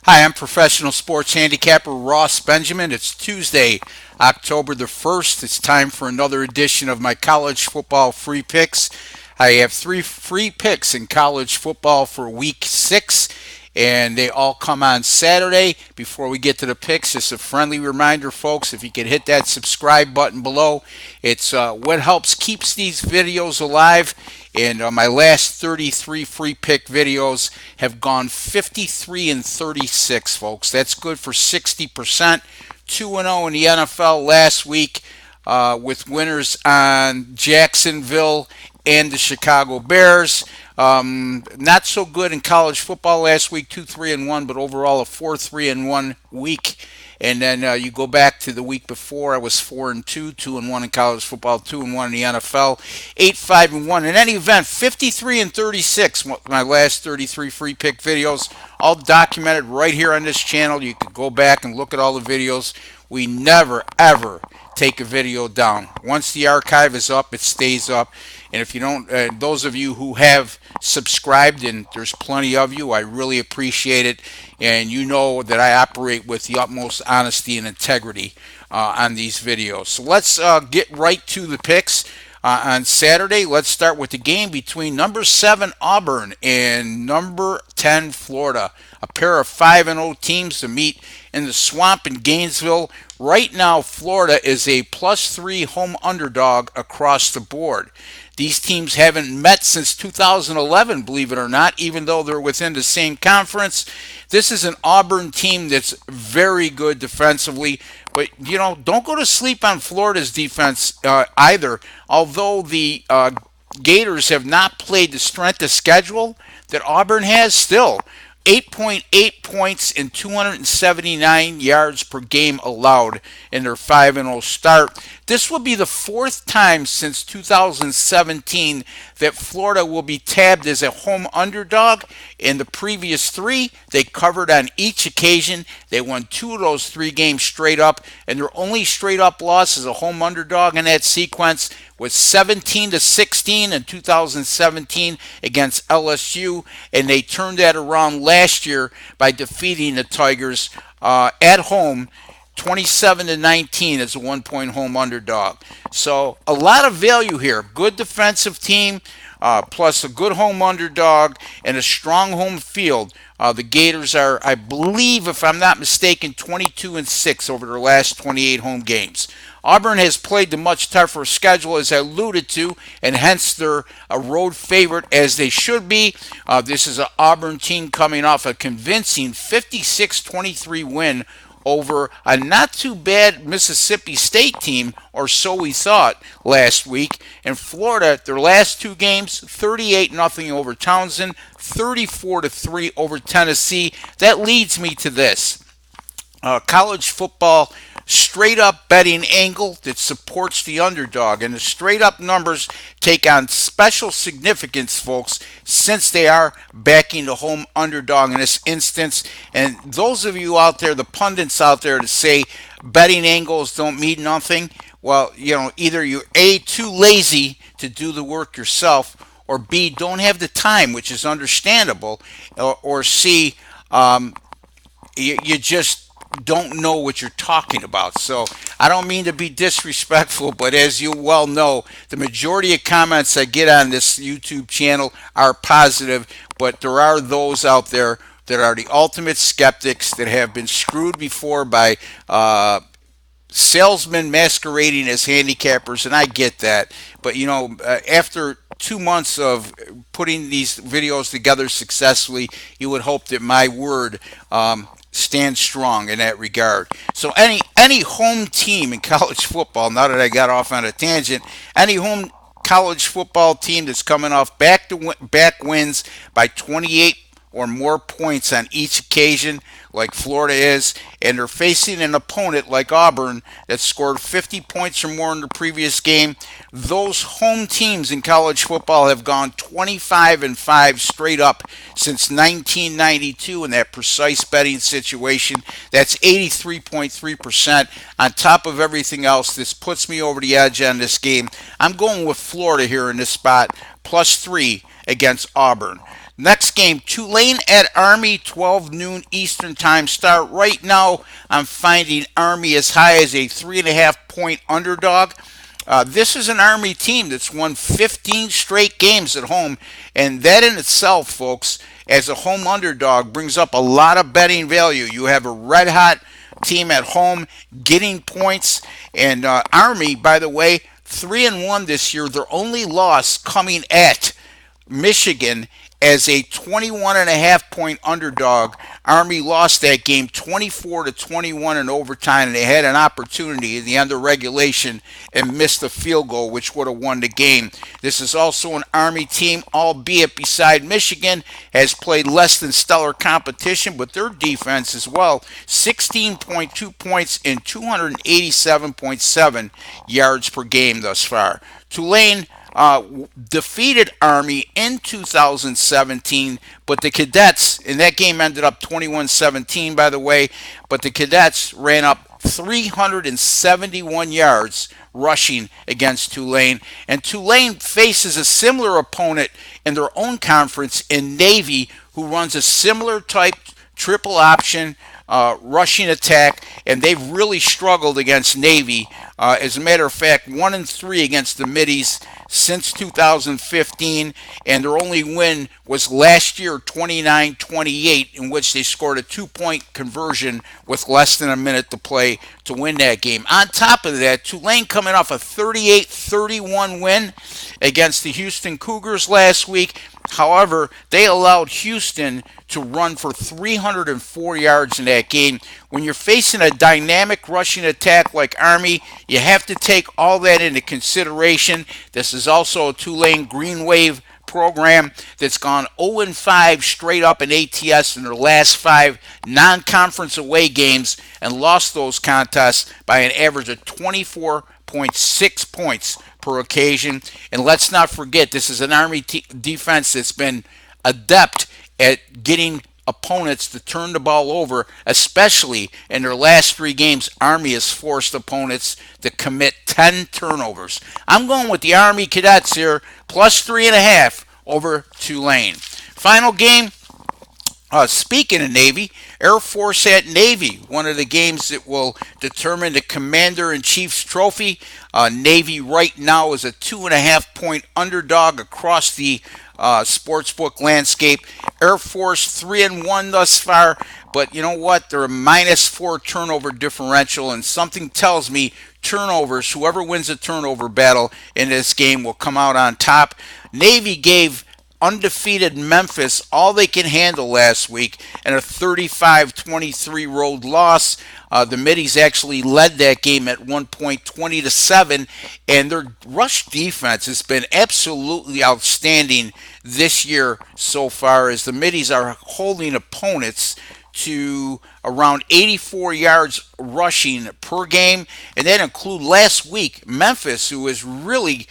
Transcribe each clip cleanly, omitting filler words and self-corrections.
Hi, I'm professional sports handicapper Ross Benjamin. It's Tuesday, October the 1st. It's time for another edition of my college football free picks. I have three free picks in college football for week 6, and they all come on Saturday. Before we get to the picks, just a friendly reminder, folks, if you could hit that subscribe button below, it's what helps keeps these videos alive. And my last 33 free pick videos have gone 53 and 36, folks. That's good for 60%. 2-0 in the NFL last week with winners on Jacksonville and the Chicago Bears. Not so good in college football last week, 2-3-1, but overall a 4-3-1 week. And then you go back to the week before, I was 4-2, 2-1 in college football, 2-1 in the NFL, 8-5-1. In any event, 53 and 36. My last 33 free pick videos, all documented right here on this channel. You can go back and look at all the videos. We never ever take a video down. Once the archive is up, it stays up. And if you don't, those of you who have subscribed, and there's plenty of you, I really appreciate it. And you know that I operate with the utmost honesty and integrity on these videos. So let's get right to the picks. On Saturday, let's start with the game between number 7 Auburn and number 10 Florida. A pair of 5-0 teams to meet in the swamp in Gainesville. Right now, Florida is a +3 home underdog across the board. These teams haven't met since 2011, believe it or not, even though they're within the same conference. This is an Auburn team that's very good defensively, but don't go to sleep on Florida's defense either. Although the Gators have not played the strength of schedule that Auburn has, still 8.8 points and 279 yards per game allowed in their 5-0 start. This will be the 4th time since 2017 that Florida will be tabbed as a home underdog. In the previous 3, they covered on each occasion. They won 2 of those 3 games straight up, and their only straight up loss as a home underdog in that sequence was 17-16 in 2017 against LSU, and they turned that around last year by defeating the Tigers at home 27-19 as a 1-point home underdog. So a lot of value here. Good defensive team, plus a good home underdog and a strong home field. The Gators are, I believe, if I'm not mistaken, 22-6 over their last 28 home games. Auburn has played the much tougher schedule, as I alluded to, and hence they're a road favorite, as they should be. This is an Auburn team coming off a convincing 56-23 win over a not too bad Mississippi State team, or so we thought, last week. And Florida, their last 2 games, 38-0 over Townsend, 34-3 over Tennessee. That leads me to this. College football straight up betting angle that supports the underdog, and the straight up numbers take on special significance, folks, since they are backing the home underdog in this instance. And those of you out there, the pundits out there, to say betting angles don't mean nothing, well, either you're A, too lazy to do the work yourself, or B, don't have the time, which is understandable, or C, you just don't know what you're talking about. So I don't mean to be disrespectful, but as you well know, the majority of comments I get on this YouTube channel are positive, but there are those out there that are the ultimate skeptics that have been screwed before by salesmen masquerading as handicappers, and I get that. But after 2 months of putting these videos together successfully, you would hope that my word stand strong in that regard. So any home team in college football, now that I got off on a tangent, any home college football team that's coming off back wins by 28 or more points on each occasion, like Florida is, and they're facing an opponent like Auburn that scored 50 points or more in the previous game. Those home teams in college football have gone 25-5 straight up since 1992 in that precise betting situation. That's 83.3%. On top of everything else, this puts me over the edge on this game. I'm going with Florida here in this spot, +3 against Auburn. Next game, Tulane at Army, 12 noon Eastern Time start. Right now, I'm finding Army as high as a 3.5 point underdog. This is an Army team that's won 15 straight games at home, and that in itself, folks, as a home underdog, brings up a lot of betting value. You have a red hot team at home getting points, and Army, by the way, 3-1 this year. Their only loss coming at Michigan as a 21.5 point underdog. Army lost that game 24-21 in overtime, and they had an opportunity at the end of regulation and missed a field goal, which would have won the game. This is also an Army team, albeit beside Michigan, has played less than stellar competition, but their defense as well, 16.2 points and 287.7 yards per game thus far. Tulane defeated Army in 2017, but the Cadets, and that game ended up 21-17, by the way, but the Cadets ran up 371 yards rushing against Tulane. And Tulane faces a similar opponent in their own conference in Navy, who runs a similar type triple option rushing attack, and they've really struggled against Navy. As a matter of fact, 1-3 against the Middies since 2015, and their only win was last year, 29-28, in which they scored a 2-point conversion with less than a minute to play to win that game. On top of that, Tulane coming off a 38-31 win against the Houston Cougars last week. However, they allowed Houston to run for 304 yards in that game. When you're facing a dynamic rushing attack like Army, you have to take all that into consideration. This is also a Tulane Green Wave program that's gone 0-5 straight up in ATS in their last 5 non-conference away games and lost those contests by an average of 24.6 points per occasion. And let's not forget, this is an Army defense that's been adept at getting opponents to turn the ball over, especially in their last 3 games. Army has forced opponents to commit 10 turnovers. I'm going with the Army Cadets here, plus 3.5 over Tulane. Final game, speaking of Navy, Air Force at Navy, one of the games that will determine the Commander-in-Chief's trophy. Navy right now is a 2.5 point underdog across the sportsbook landscape. Air Force 3-1 thus far, but you know what? They're a -4 turnover differential, and something tells me turnovers, whoever wins the turnover battle in this game will come out on top. Navy gave undefeated Memphis all they can handle last week in a 35-23 road loss. The Middies actually led that game at one point 20-7, and their rush defense has been absolutely outstanding this year so far, as the Middies are holding opponents to around 84 yards rushing per game, and that include last week Memphis, who was really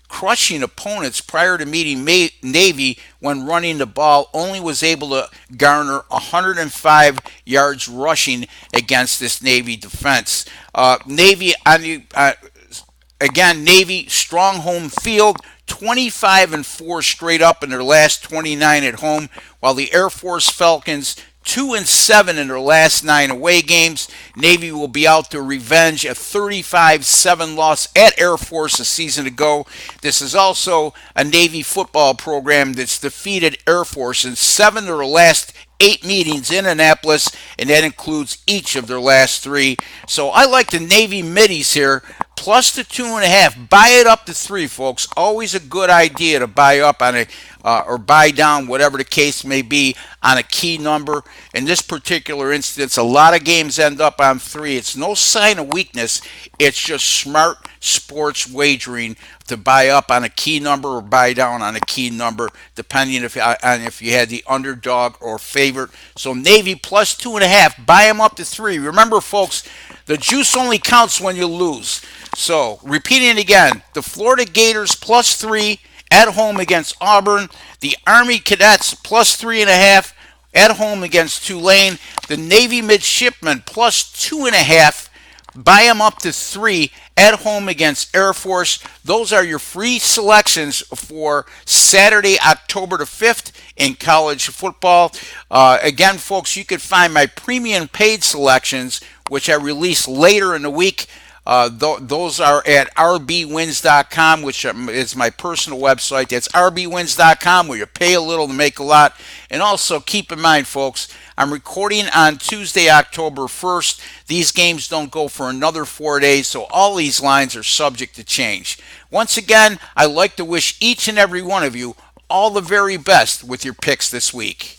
crushing opponents prior to meeting Navy when running the ball, only was able to garner 105 yards rushing against this Navy defense. Navy, again, Navy, strong home field, 25-4 straight up in their last 29 at home, while the Air Force Falcons 2-7 in their last 9 away games. Navy will be out to revenge a 35-7 loss at Air Force a season ago. This is also a Navy football program that's defeated Air Force in 7 of their last 8 meetings in Annapolis, and that includes each of their last 3. So I like the Navy Middies here, plus the 2.5. Buy it up to 3, folks. Always a good idea to buy up on a or buy down, whatever the case may be, on a key number. In this particular instance, a lot of games end up on 3. It's no sign of weakness. It's just smart sports wagering to buy up on a key number or buy down on a key number, depending on if you had the underdog or favorite. So Navy plus 2.5. Buy them up to 3. Remember, folks, the juice only counts when you lose. So, repeating it again, the Florida Gators plus 3 at home against Auburn. The Army Cadets plus 3.5 at home against Tulane. The Navy Midshipmen plus 2.5. Buy them up to 3 at home against Air Force. Those are your free selections for Saturday, October the 5th in college football. Again, folks, you can find my premium paid selections, which I release later in the week. Those are at rbwins.com, which is my personal website. That's rbwins.com, where you pay a little to make a lot. And also keep in mind, folks, I'm recording on Tuesday, October 1st. These games don't go for another 4 days, so all these lines are subject to change. Once again, I'd like to wish each and every one of you all the very best with your picks this week.